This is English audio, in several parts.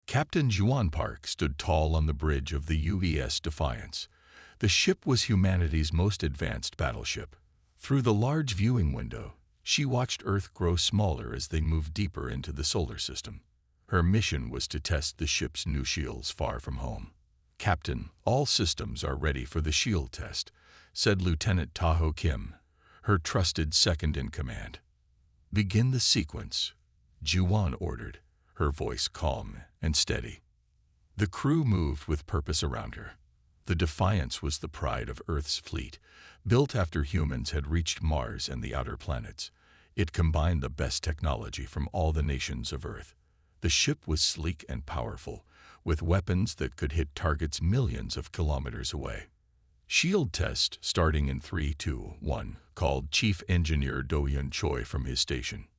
Captain Juan Park stood tall on the bridge of the UVS Defiance. The ship was humanity's most advanced battleship. Through the large viewing window, she watched Earth grow smaller as they moved deeper into the solar system. Her mission was to test the ship's new shields far from home. "Captain, all systems are ready for the shield test," said Lieutenant Tahoe Kim, her trusted second-in-command. "Begin the sequence," Juan ordered, her voice calm and steady. The crew moved with purpose around her. The Defiance was the pride of Earth's fleet, built after humans had reached Mars and the outer planets. It combined the best technology from all the nations of Earth. The ship was sleek and powerful, with weapons that could hit targets millions of kilometers away. Shield test starting in 3, 2, 1, called Chief Engineer Do-Yun Choi from his station.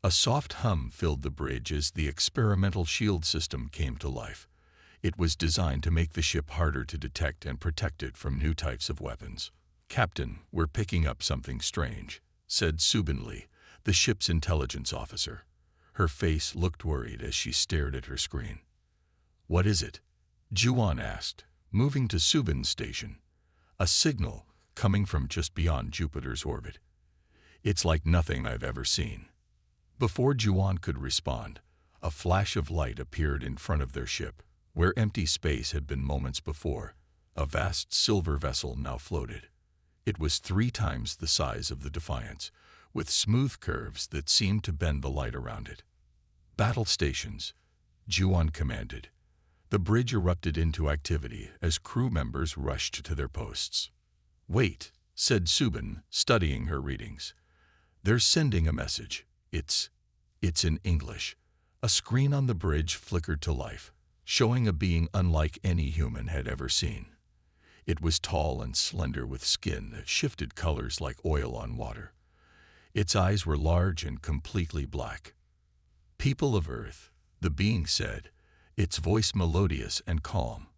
A soft hum filled the bridge as the experimental shield system came to life. It was designed to make the ship harder to detect and protect it from new types of weapons. "Captain, we're picking up something strange," said Subin Lee, the ship's intelligence officer. Her face looked worried as she stared at her screen. "What is it?" Juan asked, moving to Subin's station. "A signal coming from just beyond Jupiter's orbit. It's like nothing I've ever seen." Before Juan could respond, a flash of light appeared in front of their ship. Where empty space had been moments before, a vast silver vessel now floated. It was 3 times the size of the Defiance, with smooth curves that seemed to bend the light around it. "Battle stations," Juan commanded. The bridge erupted into activity as crew members rushed to their posts. "Wait," said Subin, studying her readings. "They're sending a message. It's in English." A screen on the bridge flickered to life, showing a being unlike any human had ever seen. It was tall and slender with skin that shifted colors like oil on water. Its eyes were large and completely black. "People of Earth," the being said, its voice melodious and calm.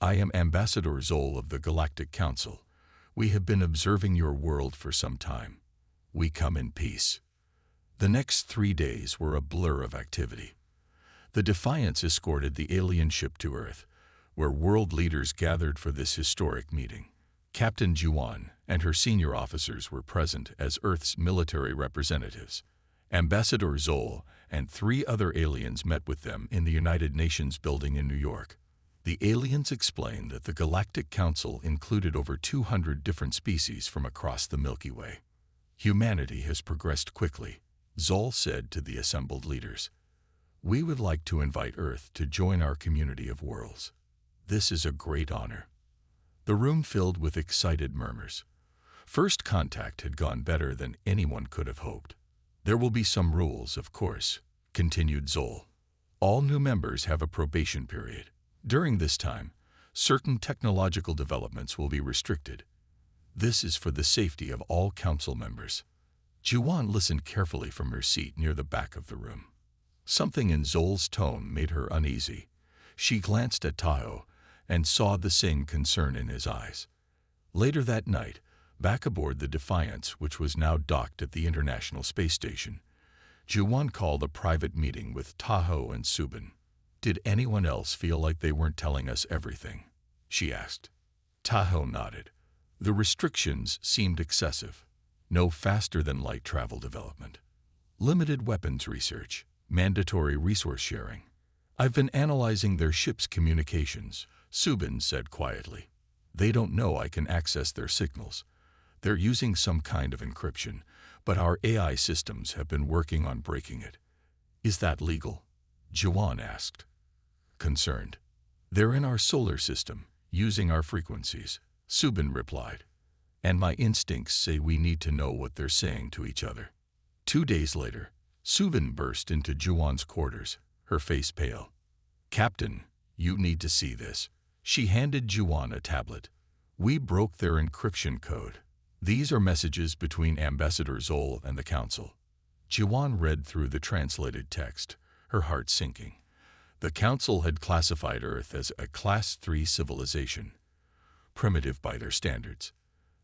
"I am Ambassador Zol of the Galactic Council. We have been observing your world for some time. We come in peace." The next 3 days were a blur of activity. The Defiance escorted the alien ship to Earth, where world leaders gathered for this historic meeting. Captain Juan and her senior officers were present as Earth's military representatives. Ambassador Zol and 3 other aliens met with them in the United Nations building in New York. The aliens explained that the Galactic Council included over 200 different species from across the Milky Way. "Humanity has progressed quickly," Zol said to the assembled leaders. "We would like to invite Earth to join our community of worlds. This is a great honor." The room filled with excited murmurs. First contact had gone better than anyone could have hoped. "There will be some rules, of course," continued Zol. "All new members have a probation period. During this time, certain technological developments will be restricted. This is for the safety of all council members." Juan listened carefully from her seat near the back of the room. Something in Zol's tone made her uneasy. She glanced at Tahoe and saw the same concern in his eyes. Later that night, back aboard the Defiance, which was now docked at the International Space Station, Juan called a private meeting with Tahoe and Subin. "Did anyone else feel like they weren't telling us everything?" she asked. Tahoe nodded. The restrictions seemed excessive. No faster-than-light travel development. Limited weapons research. Mandatory resource sharing. "I've been analyzing their ship's communications," Subin said quietly. "They don't know I can access their signals. They're using some kind of encryption, but our AI systems have been working on breaking it." "Is that legal?" Juan asked, concerned. "They're in our solar system, using our frequencies," Subin replied. "And my instincts say we need to know what they're saying to each other." 2 days later, Subin burst into Juan's quarters, her face pale. "Captain, you need to see this." She handed Juan a tablet. "We broke their encryption code. These are messages between Ambassador Zol and the Council." Juan read through the translated text, her heart sinking. The Council had classified Earth as a Class 3 civilization, primitive by their standards.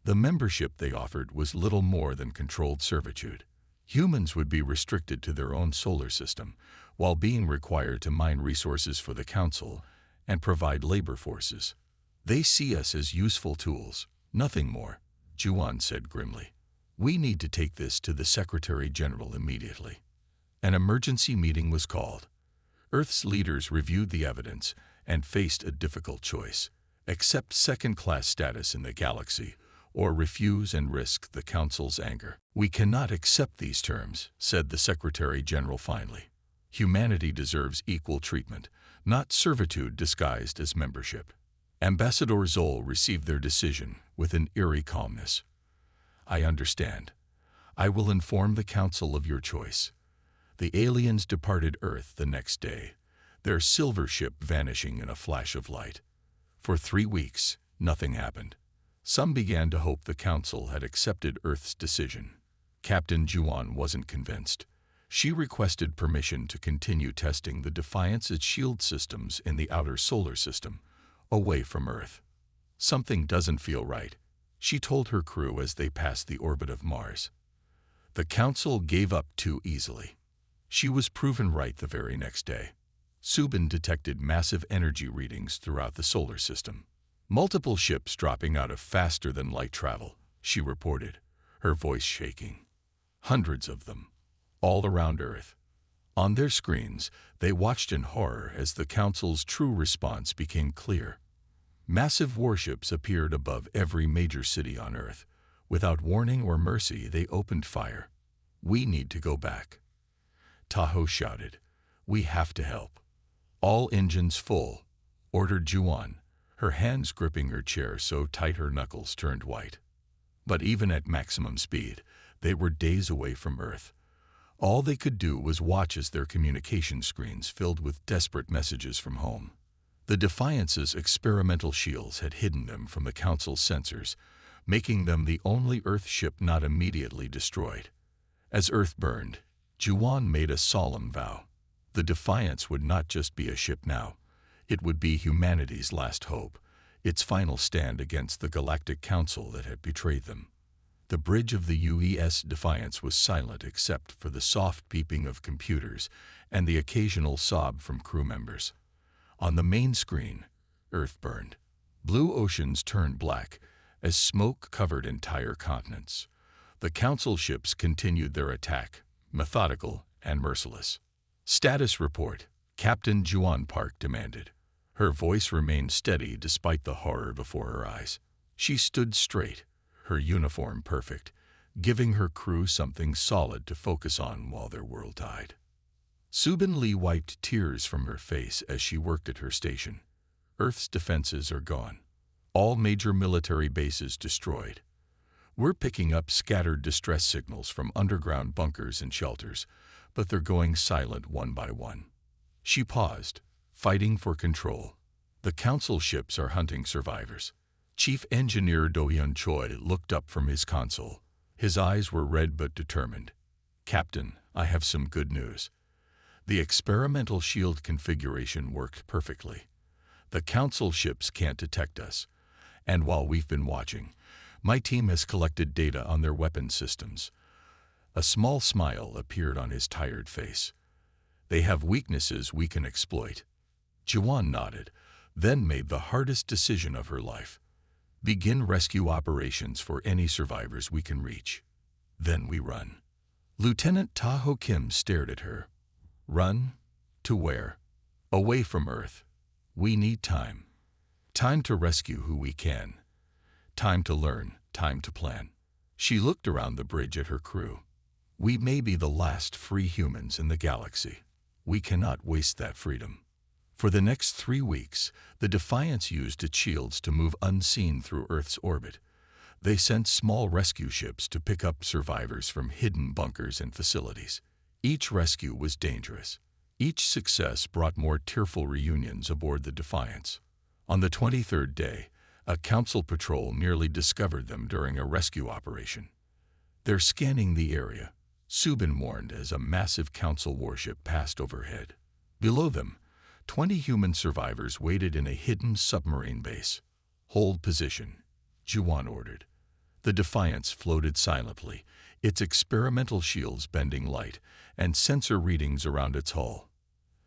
The membership they offered was little more than controlled servitude. Humans would be restricted to their own solar system, while being required to mine resources for the Council and provide labor forces. They see us as useful tools, nothing more, Juan said grimly. We need to take this to the Secretary General immediately. An emergency meeting was called. Earth's leaders reviewed the evidence and faced a difficult choice: accept second-class status in the galaxy or refuse and risk the Council's anger. We cannot accept these terms, said the Secretary General finally. Humanity deserves equal treatment, not servitude disguised as membership. Ambassador Zoll received their decision with an eerie calmness. I understand. I will inform the Council of your choice. The aliens departed Earth the next day, their silver ship vanishing in a flash of light. For 3 weeks, nothing happened. Some began to hope the Council had accepted Earth's decision. Captain Juan wasn't convinced. She requested permission to continue testing the Defiance's shield systems in the outer solar system, away from Earth. Something doesn't feel right, she told her crew as they passed the orbit of Mars. The Council gave up too easily. She was proven right the very next day. Subin detected massive energy readings throughout the solar system. Multiple ships dropping out of faster-than-light travel, she reported, her voice shaking. Hundreds of them, all around Earth. On their screens, they watched in horror as the Council's true response became clear. Massive warships appeared above every major city on Earth. Without warning or mercy, they opened fire. We need to go back. Tahoe shouted. We have to help. All engines full, ordered Juan, her hands gripping her chair so tight her knuckles turned white. But even at maximum speed, they were days away from Earth. All they could do was watch as their communication screens filled with desperate messages from home. The Defiance's experimental shields had hidden them from the Council's sensors, making them the only Earth ship not immediately destroyed. As Earth burned, Juan made a solemn vow. The Defiance would not just be a ship now. It would be humanity's last hope, its final stand against the Galactic Council that had betrayed them. The bridge of the UES Defiance was silent except for the soft beeping of computers and the occasional sob from crew members. On the main screen, Earth burned. Blue oceans turned black as smoke covered entire continents. The Council ships continued their attack, methodical and merciless. Status report, Captain Juan Park demanded. Her voice remained steady despite the horror before her eyes. She stood straight, her uniform perfect, giving her crew something solid to focus on while their world died. Subin Lee wiped tears from her face as she worked at her station. Earth's defenses are gone. All major military bases destroyed. We're picking up scattered distress signals from underground bunkers and shelters, but they're going silent one by one. She paused, fighting for control. The Council ships are hunting survivors. Chief Engineer Do-Hyun Choi looked up from his console. His eyes were red but determined. Captain, I have some good news. The experimental shield configuration worked perfectly. The Council ships can't detect us. And while we've been watching, my team has collected data on their weapon systems. A small smile appeared on his tired face. They have weaknesses we can exploit. Juan nodded, then made the hardest decision of her life. Begin rescue operations for any survivors we can reach. Then we run. Lieutenant Taho Kim stared at her. Run? To where? Away from Earth. We need time. Time to rescue who we can. Time to learn, time to plan. She looked around the bridge at her crew. We may be the last free humans in the galaxy. We cannot waste that freedom. For the next 3 weeks, the Defiance used its shields to move unseen through Earth's orbit. They sent small rescue ships to pick up survivors from hidden bunkers and facilities. Each rescue was dangerous. Each success brought more tearful reunions aboard the Defiance. On the 23rd day, a Council patrol nearly discovered them during a rescue operation. They're scanning the area, Subin warned as a massive Council warship passed overhead. Below them, 20 human survivors waited in a hidden submarine base. Hold position, Juan ordered. The Defiance floated silently, its experimental shields bending light and sensor readings around its hull.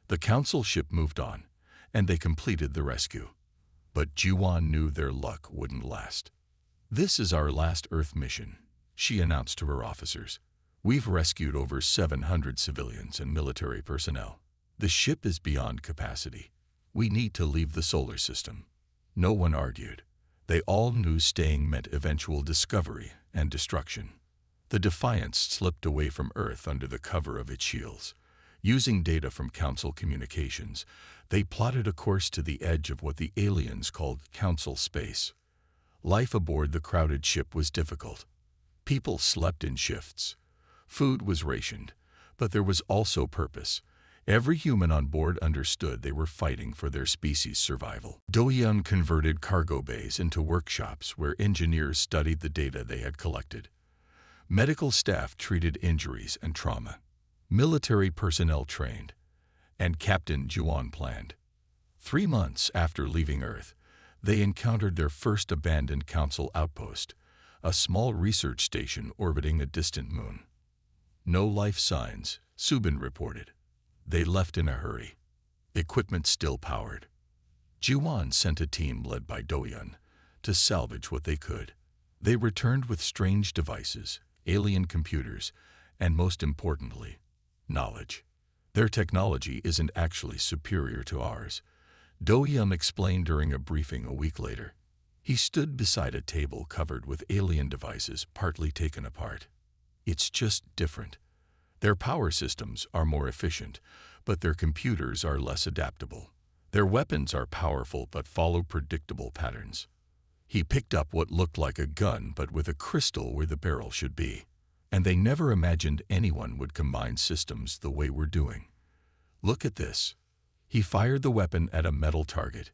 The council ship moved on, and they completed the rescue. But Juwan knew their luck wouldn't last. "This is our last Earth mission," she announced to her officers. "We've rescued over 700 civilians and military personnel. The ship is beyond capacity. We need to leave the solar system." No one argued. They all knew staying meant eventual discovery and destruction. The Defiance slipped away from Earth under the cover of its shields. Using data from Council communications, they plotted a course to the edge of what the aliens called Council space. Life aboard the crowded ship was difficult. People slept in shifts. Food was rationed, but there was also purpose. Every human on board understood they were fighting for their species' survival. Do-hyun converted cargo bays into workshops where engineers studied the data they had collected. Medical staff treated injuries and trauma. Military personnel trained. And Captain Juwan planned. 3 months after leaving Earth, they encountered their first abandoned Council outpost, a small research station orbiting a distant moon. "No life signs," Subin reported. They left in a hurry. Equipment still powered. Juwan sent a team led by Do-hyun to salvage what they could. They returned with strange devices, alien computers, and most importantly, knowledge. "Their technology isn't actually superior to ours," Do-hyun explained during a briefing a week later. He stood beside a table covered with alien devices partly taken apart. "It's just different. Their power systems are more efficient, but their computers are less adaptable. Their weapons are powerful but follow predictable patterns." He picked up what looked like a gun but with a crystal where the barrel should be. "And they never imagined anyone would combine systems the way we're doing. Look at this." He fired the weapon at a metal target.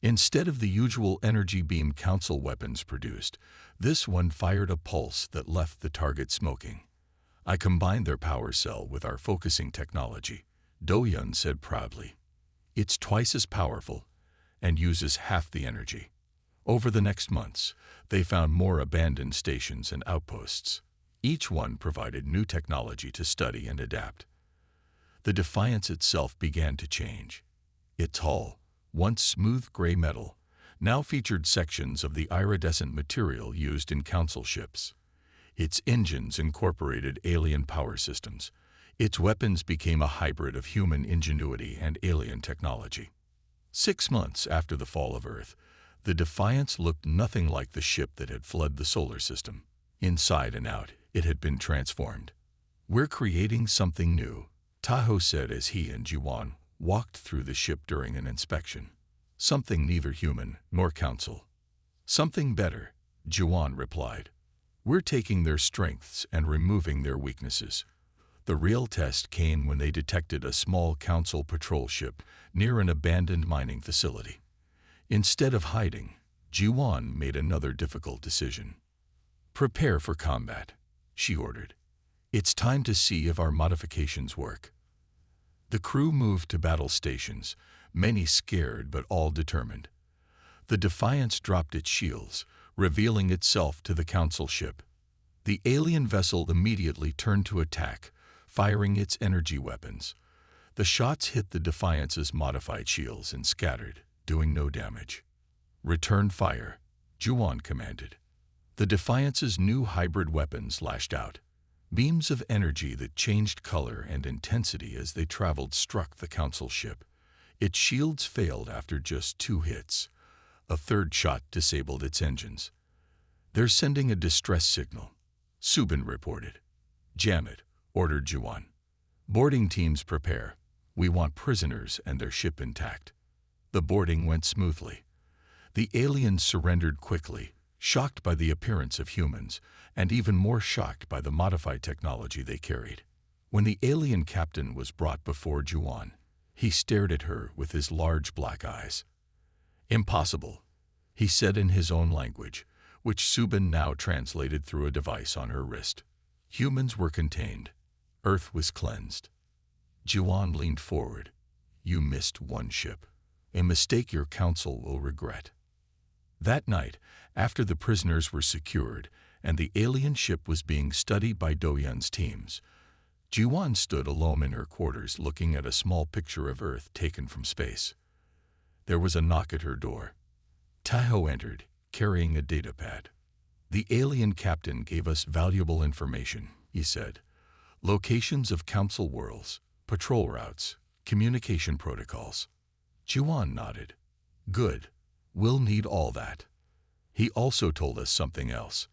Instead of the usual energy beam Council weapons produced, this one fired a pulse that left the target smoking. "I combined their power cell with our focusing technology," Do-hyun said proudly. "It's twice as powerful and uses half the energy." Over the next months, they found more abandoned stations and outposts. Each one provided new technology to study and adapt. The Defiance itself began to change. Its hull, once smooth gray metal, now featured sections of the iridescent material used in Council ships. Its engines incorporated alien power systems. Its weapons became a hybrid of human ingenuity and alien technology. 6 months after the fall of Earth, the Defiance looked nothing like the ship that had fled the solar system. Inside and out, it had been transformed. "We're creating something new," Tahoe said as he and Juwan walked through the ship during an inspection. "Something neither human nor Council." "Something better," Juwan replied. "We're taking their strengths and removing their weaknesses." The real test came when they detected a small Council patrol ship near an abandoned mining facility. Instead of hiding, Juwan made another difficult decision. "Prepare for combat," she ordered. "It's time to see if our modifications work." The crew moved to battle stations, many scared but all determined. The Defiance dropped its shields, revealing itself to the Council ship. The alien vessel immediately turned to attack, firing its energy weapons. The shots hit the Defiance's modified shields and scattered, doing no damage. "Return fire," Juwan commanded. The Defiance's new hybrid weapons lashed out. Beams of energy that changed color and intensity as they traveled struck the Council ship. Its shields failed after just 2 hits. A third shot disabled its engines. "They're sending a distress signal," Subin reported. "Jam it," ordered Juwan. "Boarding teams prepare. We want prisoners and their ship intact." The boarding went smoothly. The aliens surrendered quickly, shocked by the appearance of humans, and even more shocked by the modified technology they carried. When the alien captain was brought before Juwan, he stared at her with his large black eyes. "Impossible," he said in his own language, which Subin now translated through a device on her wrist. Humans were contained. Earth was cleansed. Juwan leaned forward. "You missed one ship. A mistake your Council will regret." That night, after the prisoners were secured and the alien ship was being studied by Do-hyun's teams, Jiwan stood alone in her quarters looking at a small picture of Earth taken from space. There was a knock at her door. Tahoe entered, carrying a datapad. "The alien captain gave us valuable information," he said. "Locations of council worlds, patrol routes, communication protocols." Jiwan nodded. "Good. We'll need all that." "He also told us something else."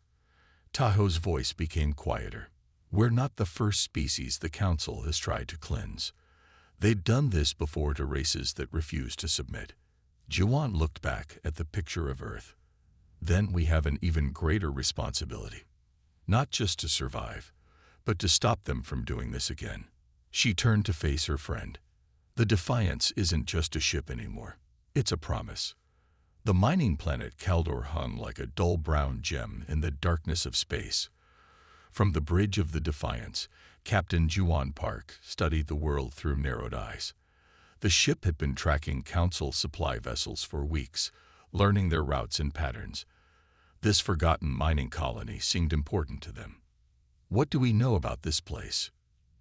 Tahoe's voice became quieter. "We're not the first species the council has tried to cleanse. They'd done this before to races that refused to submit." Jiwan looked back at the picture of Earth. "Then we have an even greater responsibility. Not just to survive, but to stop them from doing this again." She turned to face her friend. "The Defiance isn't just a ship anymore. It's a promise." The mining planet Kaldor hung like a dull brown gem in the darkness of space. From the bridge of the Defiance, Captain Jiwan Park studied the world through narrowed eyes. The ship had been tracking council supply vessels for weeks, learning their routes and patterns. This forgotten mining colony seemed important to them. "What do we know about this place?"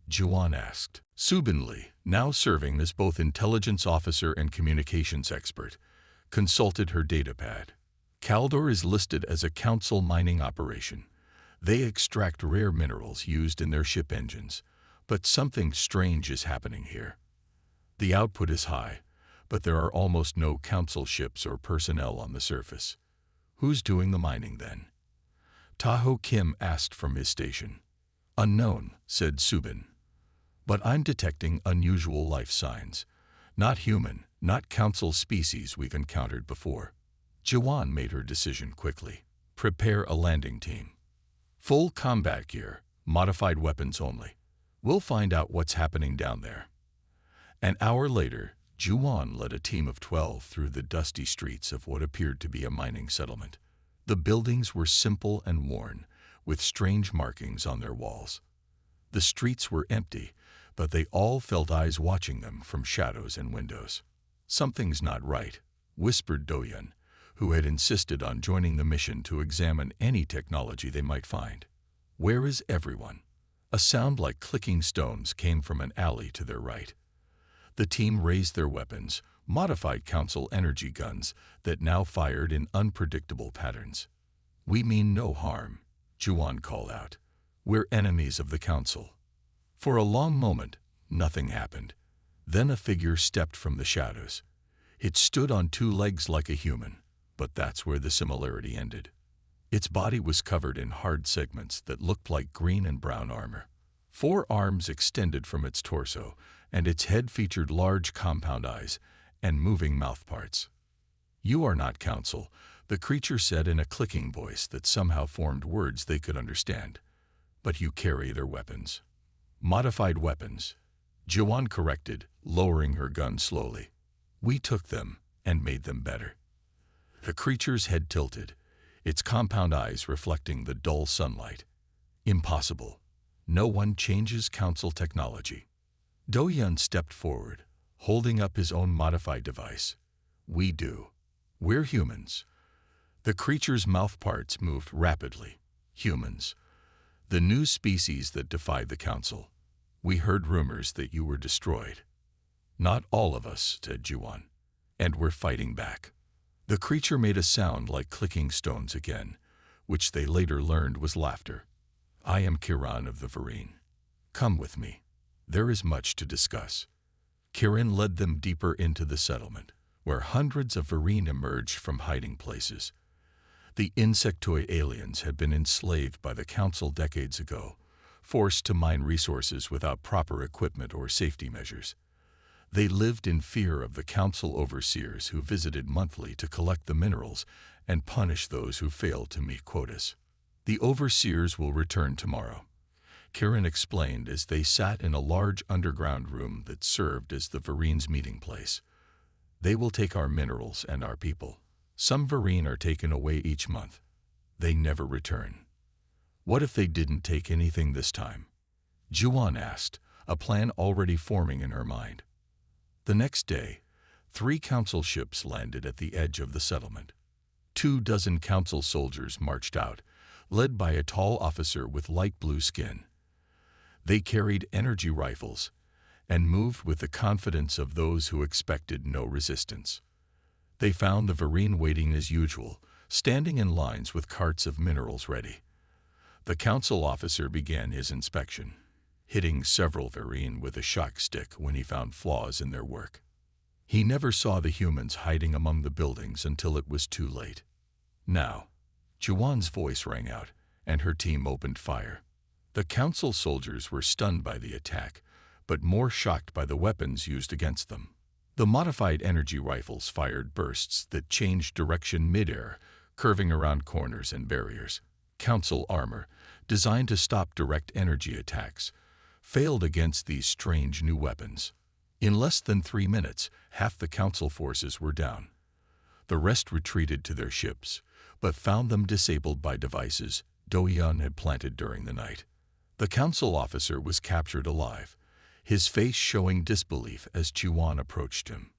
Jiwan asked. Subin Lee, now serving as both intelligence officer and communications expert, consulted her datapad. "Kaldor is listed as a council mining operation. They extract rare minerals used in their ship engines, but something strange is happening here. The output is high, but there are almost no council ships or personnel on the surface. Who's doing the mining then?" Tahoe Kim asked from his station. "Unknown," said Subin. "But I'm detecting unusual life signs. Not human, not council species we've encountered before." Jiwan made her decision quickly. "Prepare a landing team. Full combat gear, modified weapons only. We'll find out what's happening down there." An hour later, Jiwan led a team of 12 through the dusty streets of what appeared to be a mining settlement. The buildings were simple and worn, with strange markings on their walls. The streets were empty, but they all felt eyes watching them from shadows and windows. "Something's not right," whispered Doyun, who had insisted on joining the mission to examine any technology they might find. "Where is everyone?" A sound like clicking stones came from an alley to their right. The team raised their weapons, modified council energy guns that now fired in unpredictable patterns. "We mean no harm," Jiwan called out. "We're enemies of the council." For a long moment, nothing happened. Then a figure stepped from the shadows. It stood on two legs like a human, but that's where the similarity ended. Its body was covered in hard segments that looked like green and brown armor. 4 arms extended from its torso, and its head featured large compound eyes and moving mouthparts. "You are not council," the creature said in a clicking voice that somehow formed words they could understand. "But you carry their weapons." "Modified weapons," Jiwan corrected, lowering her gun slowly. "We took them and made them better." The creature's head tilted, its compound eyes reflecting the dull sunlight. "Impossible. No one changes council technology." Doyun stepped forward, holding up his own modified device. "We do. We're humans." The creature's mouthparts moved rapidly. "Humans. The new species that defied the council. We heard rumors that you were destroyed." "Not all of us," said Jiwan. "And we're fighting back." The creature made a sound like clicking stones again, which they later learned was laughter. "I am Kiran of the Varine. Come with me. There is much to discuss." Kiran led them deeper into the settlement, where hundreds of Varine emerged from hiding places. The insectoid aliens had been enslaved by the council decades ago, forced to mine resources without proper equipment or safety measures. They lived in fear of the council overseers who visited monthly to collect the minerals and punish those who failed to meet quotas. "The overseers will return tomorrow," Kiran explained as they sat in a large underground room that served as the Varine's meeting place. "They will take our minerals and our people. Some Varine are taken away each month. They never return." "What if they didn't take anything this time?" Jiwan asked, a plan already forming in her mind. The next day, 3 council ships landed at the edge of the settlement. 24 council soldiers marched out, led by a tall officer with light blue skin. They carried energy rifles and moved with the confidence of those who expected no resistance. They found the Vereen waiting as usual, standing in lines with carts of minerals ready. The council officer began his inspection, hitting several Vereen with a shock stick when he found flaws in their work. He never saw the humans hiding among the buildings until it was too late. Now, Juwan's voice rang out, and her team opened fire. The council soldiers were stunned by the attack, but more shocked by the weapons used against them. The modified energy rifles fired bursts that changed direction mid-air, curving around corners and barriers. Council armor, designed to stop direct energy attacks, failed against these strange new weapons. In less than 3 minutes, half the council forces were down. The rest retreated to their ships, but found them disabled by devices Do-yeon had planted during the night. The council officer was captured alive, his face showing disbelief as Juwan approached him.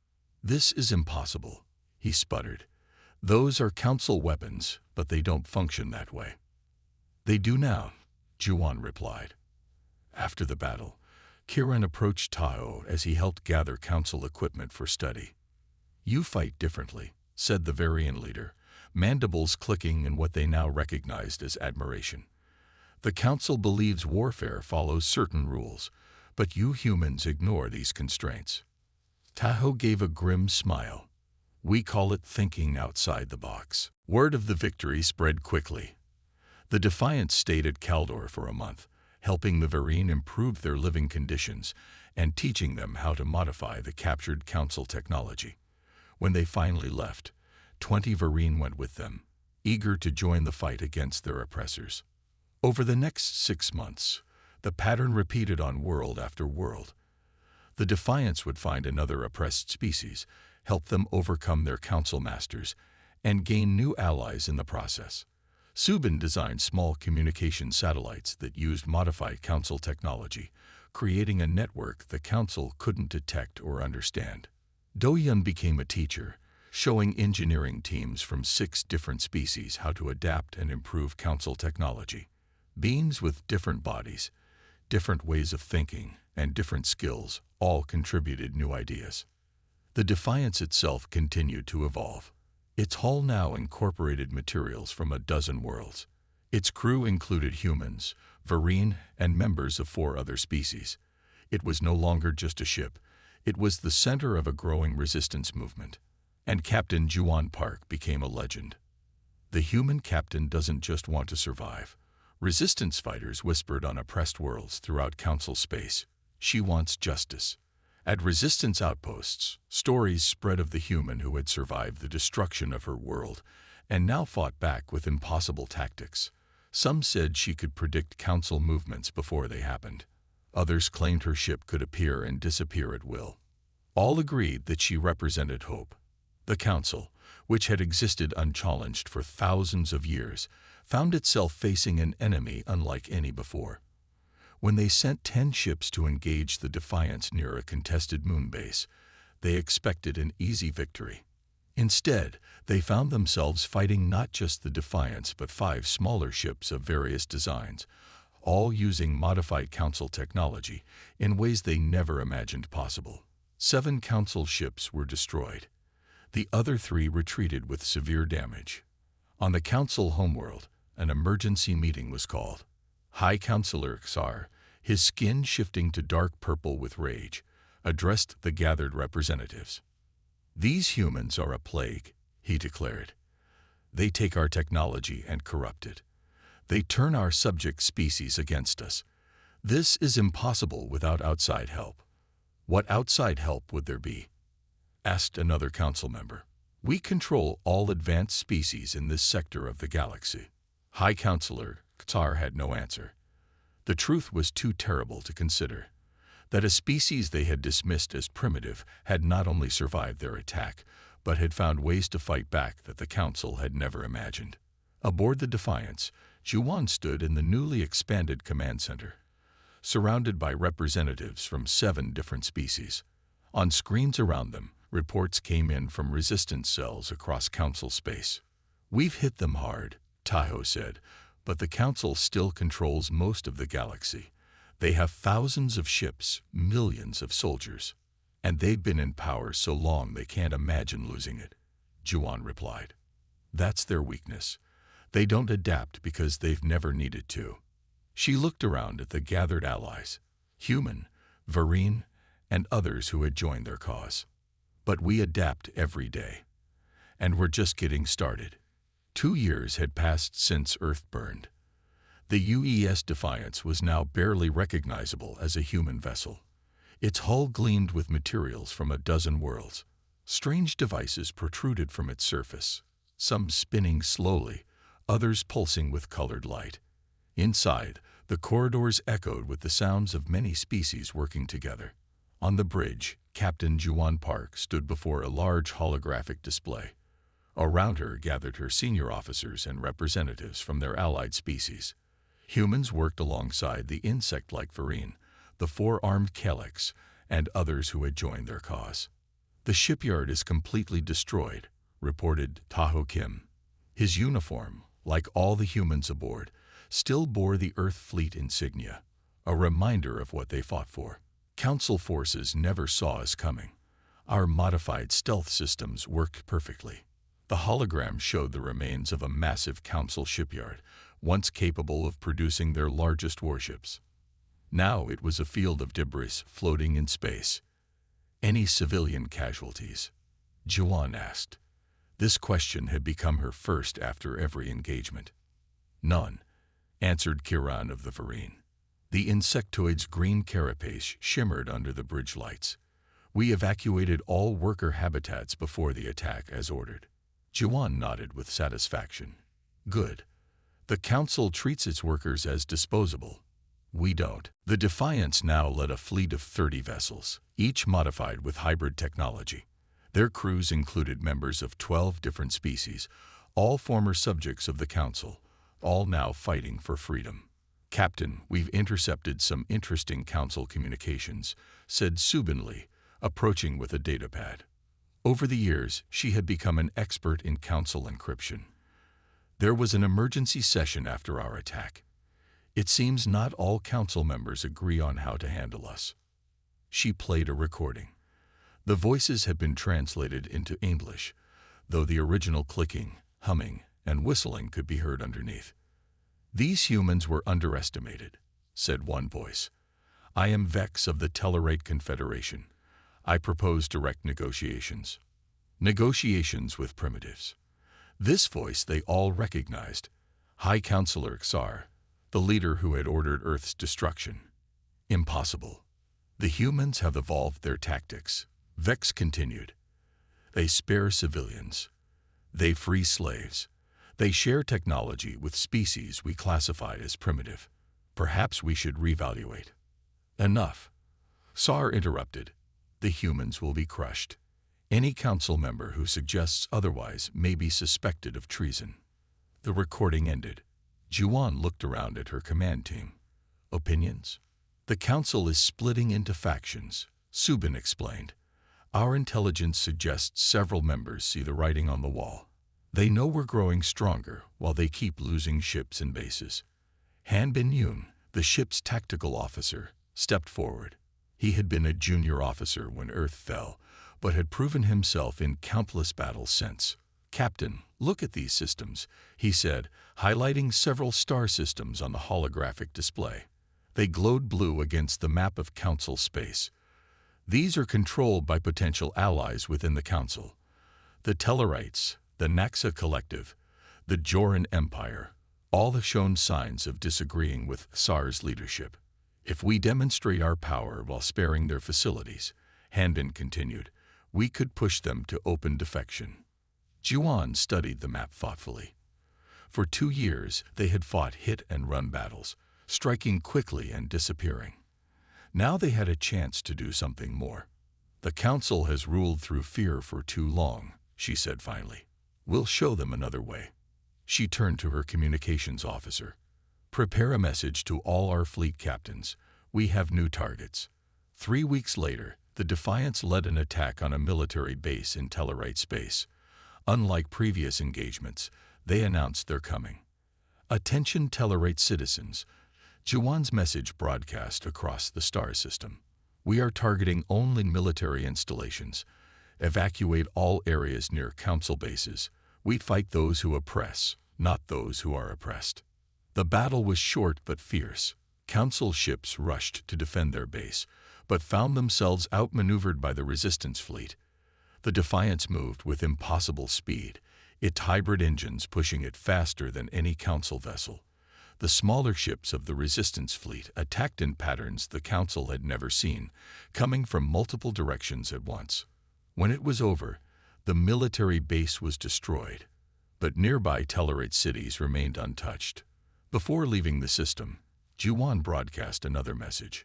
"This is impossible," he sputtered. "Those are council weapons, but they don't function that way." "They do now," Juwan replied. After the battle, Kiran approached Taho as he helped gather council equipment for study. "You fight differently," said the Varian leader, mandibles clicking in what they now recognized as admiration. "The council believes warfare follows certain rules, but you humans ignore these constraints." Taho gave a grim smile. "We call it thinking outside the box." Word of the victory spread quickly. The Defiance stayed at Kaldor for a month, helping the Vereen improve their living conditions and teaching them how to modify the captured council technology. When they finally left, 20 Vereen went with them, eager to join the fight against their oppressors. Over the next 6 months, the pattern repeated on world after world. The Defiance would find another oppressed species, help them overcome their council masters, and gain new allies in the process. Subin designed small communication satellites that used modified council technology, creating a network the council couldn't detect or understand. Do-yeon became a teacher, showing engineering teams from 6 different species how to adapt and improve council technology. Beings with different bodies, different ways of thinking, and different skills all contributed new ideas. The Defiance itself continued to evolve. Its hull now incorporated materials from a dozen worlds. Its crew included humans, Vereen, and members of 4 other species. It was no longer just a ship. It was the center of a growing resistance movement. And Captain Juwan Park became a legend. "The human captain doesn't just want to survive," resistance fighters whispered on oppressed worlds throughout council space. "She wants justice." At resistance outposts, stories spread of the human who had survived the destruction of her world and now fought back with impossible tactics. Some said she could predict council movements before they happened. Others claimed her ship could appear and disappear at will. All agreed that she represented hope. The council, which had existed unchallenged for thousands of years, found itself facing an enemy unlike any before. When they sent 10 ships to engage the Defiance near a contested moon base, they expected an easy victory. Instead, they found themselves fighting not just the Defiance but 5 smaller ships of various designs, all using modified council technology in ways they never imagined possible. 7 council ships were destroyed. The other 3 retreated with severe damage. On the council homeworld, an emergency meeting was called. High Councilor Xar, his skin shifting to dark purple with rage, addressed the gathered representatives. "These humans are a plague," he declared. "They take our technology and corrupt it. They turn our subject species against us. This is impossible without outside help." "What outside help would there be?" asked another council member. "We control all advanced species in this sector of the galaxy." High Councilor Xar had no answer. The truth was too terrible to consider. That a species they had dismissed as primitive had not only survived their attack, but had found ways to fight back that the council had never imagined. Aboard the Defiance, Juwan stood in the newly expanded command center, surrounded by representatives from 7 different species. On screens around them, reports came in from resistance cells across council space. "We've hit them hard," Taho said, "but the council still controls most of the galaxy. They have thousands of ships, millions of soldiers, and they've been in power so long they can't imagine losing it, Juan replied. That's their weakness. They don't adapt because they've never needed to. She looked around at the gathered allies, human, Varine, and others who had joined their cause. But we adapt every day. And we're just getting started. 2 years had passed since Earth burned. The UES Defiance was now barely recognizable as a human vessel. Its hull gleamed with materials from a dozen worlds. Strange devices protruded from its surface, some spinning slowly, others pulsing with colored light. Inside, the corridors echoed with the sounds of many species working together. On the bridge, Captain Juan Park stood before a large holographic display. Around her gathered her senior officers and representatives from their allied species. Humans worked alongside the insect-like Varine, the four-armed Calyx, and others who had joined their cause. The shipyard is completely destroyed, reported Tahoe Kim. His uniform, like all the humans aboard, still bore the Earth Fleet insignia, a reminder of what they fought for. Council forces never saw us coming. Our modified stealth systems worked perfectly. The hologram showed the remains of a massive Council shipyard, once capable of producing their largest warships. Now it was a field of debris floating in space. Any civilian casualties? Juan asked. This question had become her first after every engagement. None, answered Kiran of the Varine. The insectoid's green carapace shimmered under the bridge lights. We evacuated all worker habitats before the attack as ordered. Juan nodded with satisfaction. Good. The Council treats its workers as disposable. We don't. The Defiance now led a fleet of 30 vessels, each modified with hybrid technology. Their crews included members of 12 different species, all former subjects of the Council, all now fighting for freedom. Captain, we've intercepted some interesting Council communications, said Subin Lee, approaching with a datapad. Over the years, she had become an expert in Council encryption. There was an emergency session after our attack. It seems not all Council members agree on how to handle us. She played a recording. The voices had been translated into English, though the original clicking, humming, and whistling could be heard underneath. These humans were underestimated, said one voice. I am Vex of the Tellarite Confederation. I propose direct negotiations. Negotiations with primitives. This voice they all recognized. High Counselor Xar, the leader who had ordered Earth's destruction. Impossible. The humans have evolved their tactics, Vex continued. They spare civilians. They free slaves. They share technology with species we classified as primitive. Perhaps we should reevaluate. Enough. Xar interrupted. The humans will be crushed. Any Council member who suggests otherwise may be suspected of treason. The recording ended. Juan looked around at her command team. Opinions? The Council is splitting into factions, Subin explained. Our intelligence suggests several members see the writing on the wall. They know we're growing stronger while they keep losing ships and bases. Han Bin-Yoon, the ship's tactical officer, stepped forward. He had been a junior officer when Earth fell, but had proven himself in countless battles since. Captain, look at these systems, he said, highlighting several star systems on the holographic display. They glowed blue against the map of Council space. These are controlled by potential allies within the Council. The Tellarites, the Naxa Collective, the Joran Empire, all have shown signs of disagreeing with Xar's leadership. If we demonstrate our power while sparing their facilities, Handin continued, we could push them to open defection. Juan studied the map thoughtfully. For 2 years, they had fought hit-and-run battles, striking quickly and disappearing. Now they had a chance to do something more. The Council has ruled through fear for too long, she said finally. We'll show them another way. She turned to her communications officer. Prepare a message to all our fleet captains. We have new targets. 3 weeks later, the Defiance led an attack on a military base in Tellarite space. Unlike previous engagements, they announced their coming. Attention Tellarite citizens. Juwan's message broadcast across the star system. We are targeting only military installations. Evacuate all areas near council bases. We fight those who oppress, not those who are oppressed. The battle was short but fierce. Council ships rushed to defend their base, but found themselves outmaneuvered by the resistance fleet. The Defiance moved with impossible speed, its hybrid engines pushing it faster than any council vessel. The smaller ships of the resistance fleet attacked in patterns the council had never seen, coming from multiple directions at once. When it was over, the military base was destroyed, but nearby Tellarite cities remained untouched. Before leaving the system, Juwan broadcast another message.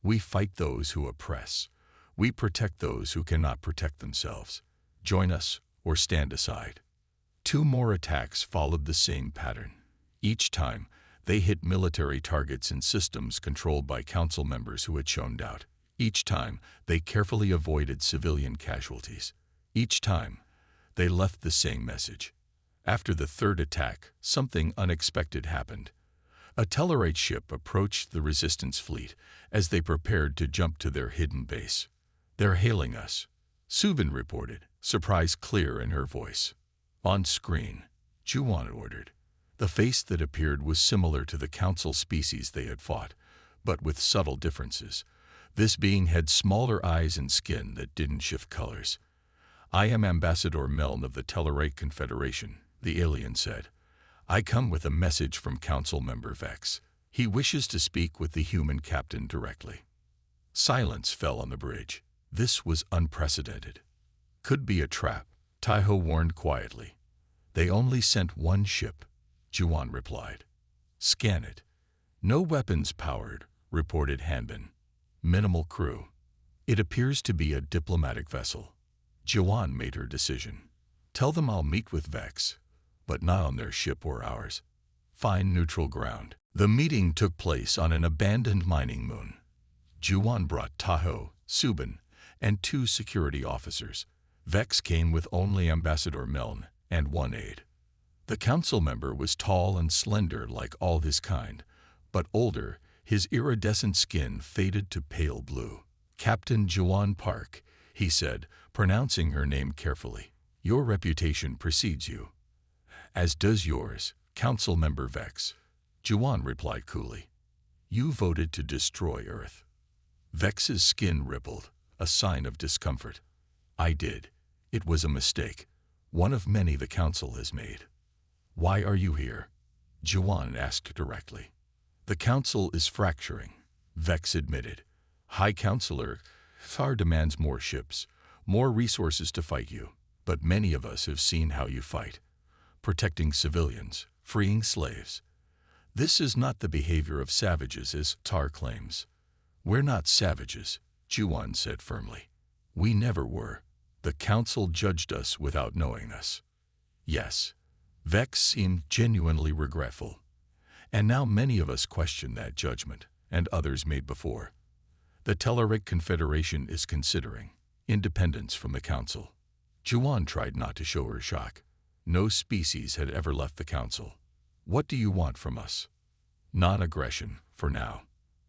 We fight those who oppress. We protect those who cannot protect themselves. Join us or stand aside. 2 more attacks followed the same pattern. Each time, they hit military targets in systems controlled by council members who had shown doubt. Each time, they carefully avoided civilian casualties. Each time, they left the same message. After the 3rd attack, something unexpected happened. A Tellarite ship approached the resistance fleet as they prepared to jump to their hidden base. They're hailing us, Subin reported, surprise clear in her voice. On screen, Juwan ordered. The face that appeared was similar to the council species they had fought, but with subtle differences. This being had smaller eyes and skin that didn't shift colors. I am Ambassador Meln of the Tellarite Confederation, the alien said. I come with a message from Council Member Vex. He wishes to speak with the human captain directly. Silence fell on the bridge. This was unprecedented. Could be a trap, Taiho warned quietly. They only sent 1 ship, Juwan replied. Scan it. No weapons powered, reported Hanbin. Minimal crew. It appears to be a diplomatic vessel. Juwan made her decision. Tell them I'll meet with Vex, but not on their ship or ours. Find neutral ground. The meeting took place on an abandoned mining moon. Juwan brought Tahoe, Subin, and 2 security officers. Vex came with only Ambassador Meln and 1 aide. The council member was tall and slender like all his kind, but older, his iridescent skin faded to pale blue. Captain Juwan Park, he said, pronouncing her name carefully. Your reputation precedes you. As does yours, Council Member Vex. Juwan replied coolly. You voted to destroy Earth. Vex's skin rippled, a sign of discomfort. I did. It was a mistake, one of many the Council has made. Why are you here? Juwan asked directly. The Council is fracturing, Vex admitted. High Counselor, Thar demands more ships, more resources to fight you, but many of us have seen how you fight. Protecting civilians, freeing slaves. This is not the behavior of savages, as Tar claims. We're not savages, Juwan said firmly. We never were. The Council judged us without knowing us. Yes. Vex seemed genuinely regretful. And now many of us question that judgment, and others made before. The Tellarite Confederation is considering independence from the Council. Juwan tried not to show her shock. No species had ever left the Council. What do you want from us? Non-aggression, for now,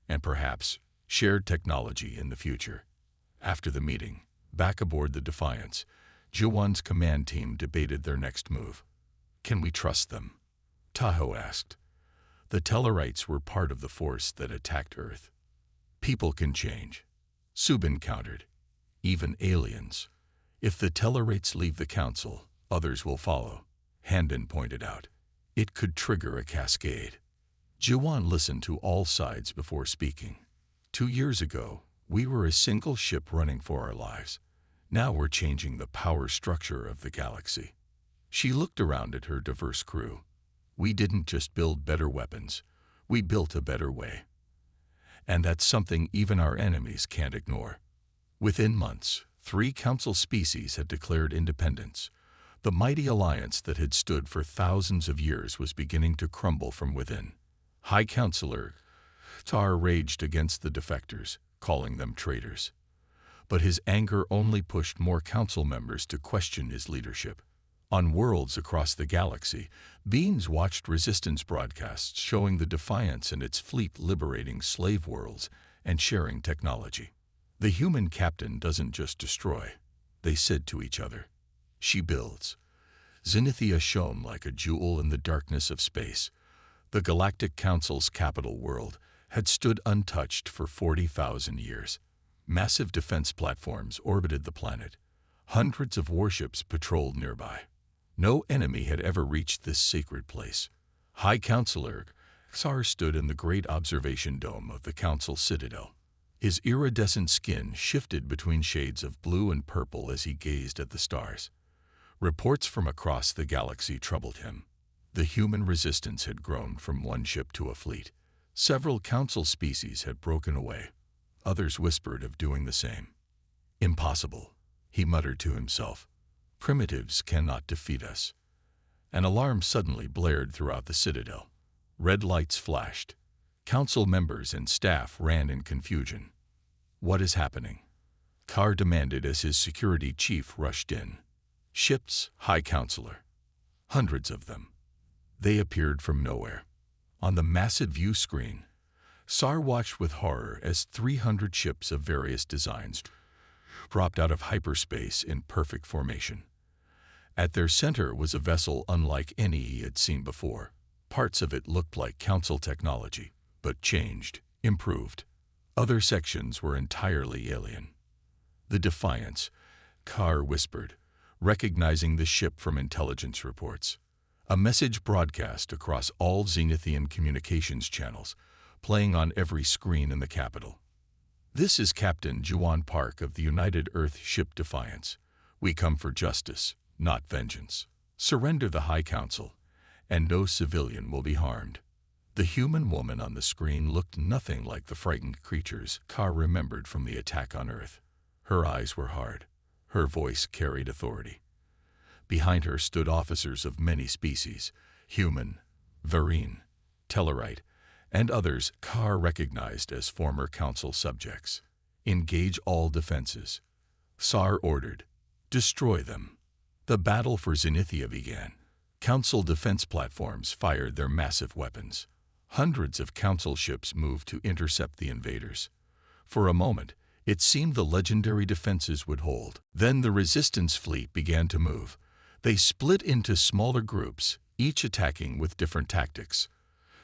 and perhaps shared technology in the future. After the meeting, back aboard the Defiance, Juwan's command team debated their next move. Can we trust them? Tahoe asked. The Tellarites were part of the force that attacked Earth. People can change, Subin countered. Even aliens. If the Tellarites leave the Council, others will follow, Handon pointed out. It could trigger a cascade. Juwan listened to all sides before speaking. 2 years ago, we were a single ship running for our lives. Now we're changing the power structure of the galaxy. She looked around at her diverse crew. We didn't just build better weapons. We built a better way. And that's something even our enemies can't ignore. Within months, 3 Council species had declared independence. The mighty alliance that had stood for thousands of years was beginning to crumble from within. High Counselor Tar raged against the defectors, calling them traitors. But his anger only pushed more Council members to question his leadership. On worlds across the galaxy, beings watched resistance broadcasts showing the Defiance and its fleet liberating slave worlds and sharing technology. The human captain doesn't just destroy, they said to each other. She builds. Zenithia shone like a jewel in the darkness of space. The Galactic Council's capital world had stood untouched for 40,000 years. Massive defense platforms orbited the planet. Hundreds of warships patrolled nearby. No enemy had ever reached this sacred place. High Counselor Xar stood in the great observation dome of the Council Citadel. His iridescent skin shifted between shades of blue and purple as he gazed at the stars. Reports from across the galaxy troubled him. The human resistance had grown from one ship to a fleet. Several Council species had broken away. Others whispered of doing the same. Impossible, he muttered to himself. Primitives cannot defeat us. An alarm suddenly blared throughout the Citadel. Red lights flashed. Council members and staff ran in confusion. What is happening? Carr demanded as his security chief rushed in. Ships, High Counselor. Hundreds of them. They appeared from nowhere. On the massive view screen, Sar watched with horror as 300 ships of various designs dropped out of hyperspace in perfect formation. At their center was a vessel unlike any he had seen before. Parts of it looked like Council technology, but changed, improved. Other sections were entirely alien. The Defiance, Carr whispered, recognizing the ship from intelligence reports. A message broadcast across all Zenithian communications channels, playing on every screen in the capital. This is Captain Juwan Park of the United Earth Ship Defiance. We come for justice, not vengeance. Surrender the High Council, and no civilian will be harmed. The human woman on the screen looked nothing like the frightened creatures Carr remembered from the attack on Earth. Her eyes were hard. Her voice carried authority. Behind her stood officers of many species, human, Varine, Tellarite, and others Carr recognized as former Council subjects. Engage all defenses. Sar ordered. Destroy them. The battle for Zenithia began. Council defense platforms fired their massive weapons. Hundreds of Council ships moved to intercept the invaders. For a moment, it seemed the legendary defenses would hold. Then the Resistance fleet began to move. They split into smaller groups, each attacking with different tactics.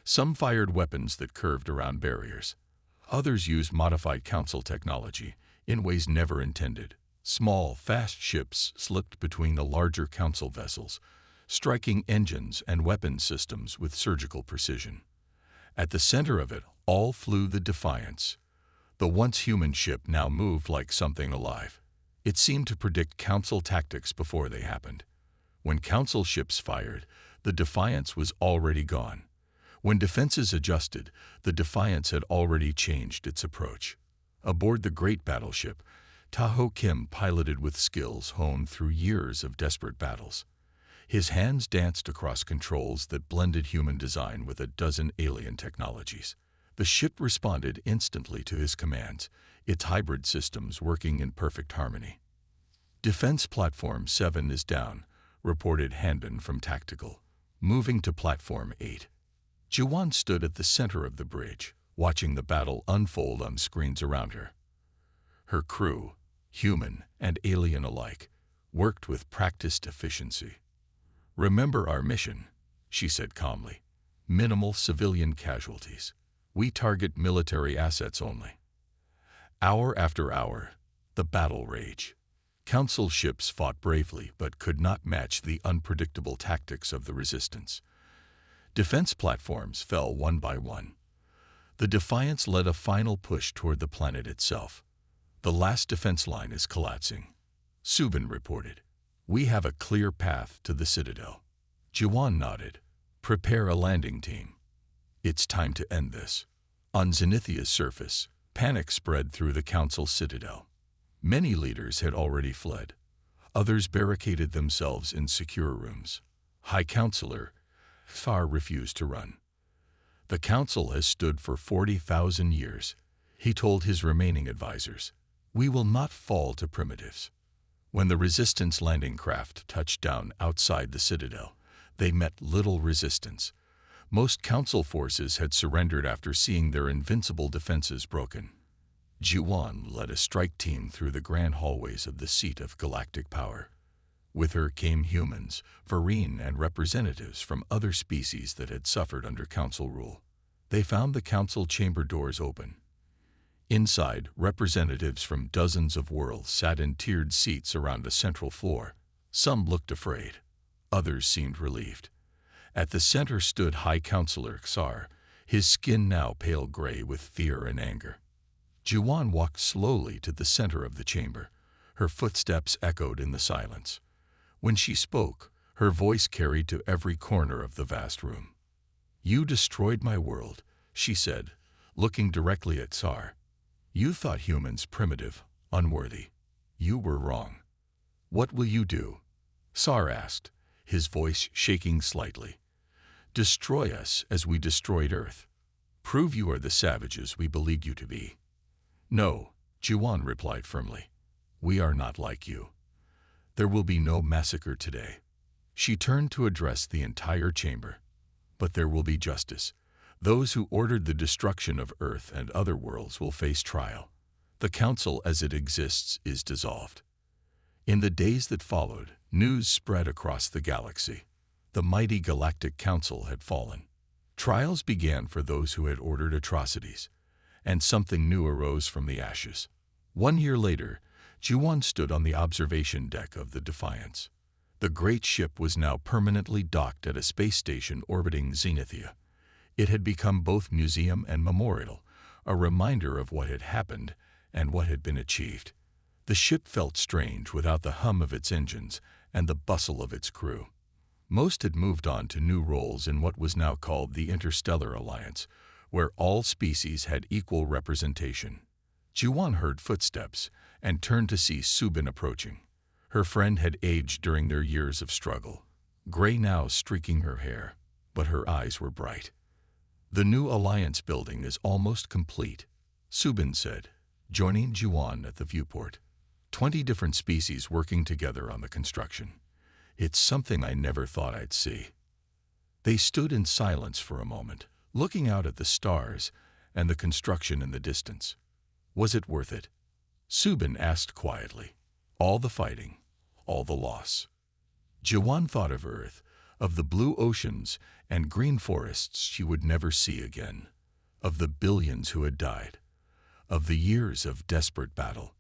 Some fired weapons that curved around barriers. Others used modified Council technology in ways never intended. Small, fast ships slipped between the larger Council vessels, striking engines and weapon systems with surgical precision. At the center of it all flew the Defiance. The once human ship now moved like something alive. It seemed to predict Council tactics before they happened. When Council ships fired, the Defiance was already gone. When defenses adjusted, the Defiance had already changed its approach. Aboard the great battleship, Taho Kim piloted with skills honed through years of desperate battles. His hands danced across controls that blended human design with a dozen alien technologies. The ship responded instantly to his commands, its hybrid systems working in perfect harmony. Defense Platform 7 is down, reported Hanbin from Tactical. Moving to Platform 8. Juwan stood at the center of the bridge, watching the battle unfold on screens around her. Her crew, human and alien alike, worked with practiced efficiency. Remember our mission, she said calmly. Minimal civilian casualties. We target military assets only. Hour after hour, the battle raged. Council ships fought bravely but could not match the unpredictable tactics of the Resistance. Defense platforms fell one by one. The Defiance led a final push toward the planet itself. The last defense line is collapsing. Subin reported. We have a clear path to the Citadel. Juwan nodded. Prepare a landing team. It's time to end this. On Zenithia's surface, panic spread through the Council Citadel. Many leaders had already fled. Others barricaded themselves in secure rooms. High Counselor Far refused to run. The Council has stood for 40,000 years, he told his remaining advisors. We will not fall to primitives. When the Resistance landing craft touched down outside the Citadel, they met little resistance. Most Council forces had surrendered after seeing their invincible defenses broken. Juwan led a strike team through the grand hallways of the seat of galactic power. With her came humans, Varine, and representatives from other species that had suffered under Council rule. They found the Council chamber doors open. Inside, representatives from dozens of worlds sat in tiered seats around a central floor. Some looked afraid. Others seemed relieved. At the center stood High Counselor Xar, his skin now pale gray with fear and anger. Juwan walked slowly to the center of the chamber. Her footsteps echoed in the silence. When she spoke, her voice carried to every corner of the vast room. "You destroyed my world," she said, looking directly at Xar. "You thought humans primitive, unworthy. You were wrong. What will you do?" Xar asked, his voice shaking slightly. "Destroy us as we destroyed Earth. Prove you are the savages we believed you to be." "No," Juwan replied firmly. "We are not like you. There will be no massacre today." She turned to address the entire chamber. "But there will be justice. Those who ordered the destruction of Earth and other worlds will face trial. The Council as it exists is dissolved." In the days that followed, news spread across the galaxy. The mighty Galactic Council had fallen. Trials began for those who had ordered atrocities, and something new arose from the ashes. 1 year later, Juwan stood on the observation deck of the Defiance. The great ship was now permanently docked at a space station orbiting Zenithia. It had become both museum and memorial, a reminder of what had happened and what had been achieved. The ship felt strange without the hum of its engines and the bustle of its crew. Most had moved on to new roles in what was now called the Interstellar Alliance, where all species had equal representation. Juwan heard footsteps and turned to see Subin approaching. Her friend had aged during their years of struggle, gray now streaking her hair, but her eyes were bright. "The new Alliance building is almost complete," Subin said, joining Juwan at the viewport. 20 different species working together on the construction. "It's something I never thought I'd see." They stood in silence for a moment, looking out at the stars and the construction in the distance. "Was it worth it?" Subin asked quietly. "All the fighting, all the loss." Juwan thought of Earth, of the blue oceans and green forests she would never see again, of the billions who had died, of the years of desperate battle.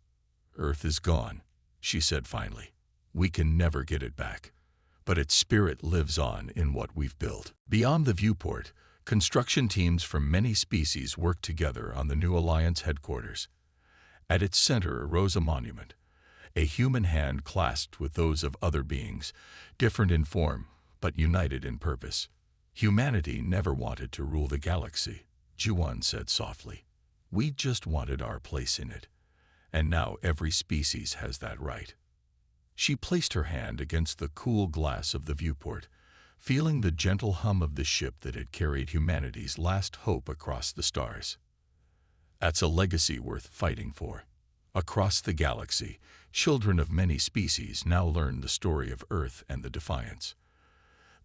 "Earth is gone," she said finally. "We can never get it back. But its spirit lives on in what we've built." Beyond the viewport, construction teams from many species worked together on the new Alliance headquarters. At its center arose a monument, a human hand clasped with those of other beings, different in form, but united in purpose. "Humanity never wanted to rule the galaxy," Juwan said softly. "We just wanted our place in it. And now every species has that right." She placed her hand against the cool glass of the viewport, feeling the gentle hum of the ship that had carried humanity's last hope across the stars. That's a legacy worth fighting for. Across the galaxy, children of many species now learned the story of Earth and the Defiance.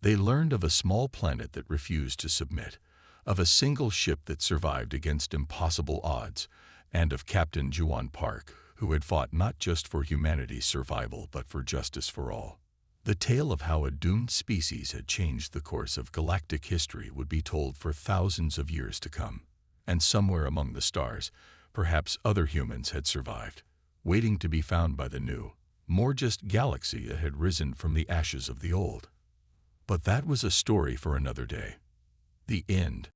They learned of a small planet that refused to submit, of a single ship that survived against impossible odds, and of Captain Juwan Park, who had fought not just for humanity's survival but for justice for all. The tale of how a doomed species had changed the course of galactic history would be told for thousands of years to come. And somewhere among the stars, perhaps other humans had survived, waiting to be found by the new, more just galaxy that had risen from the ashes of the old. But that was a story for another day. The end.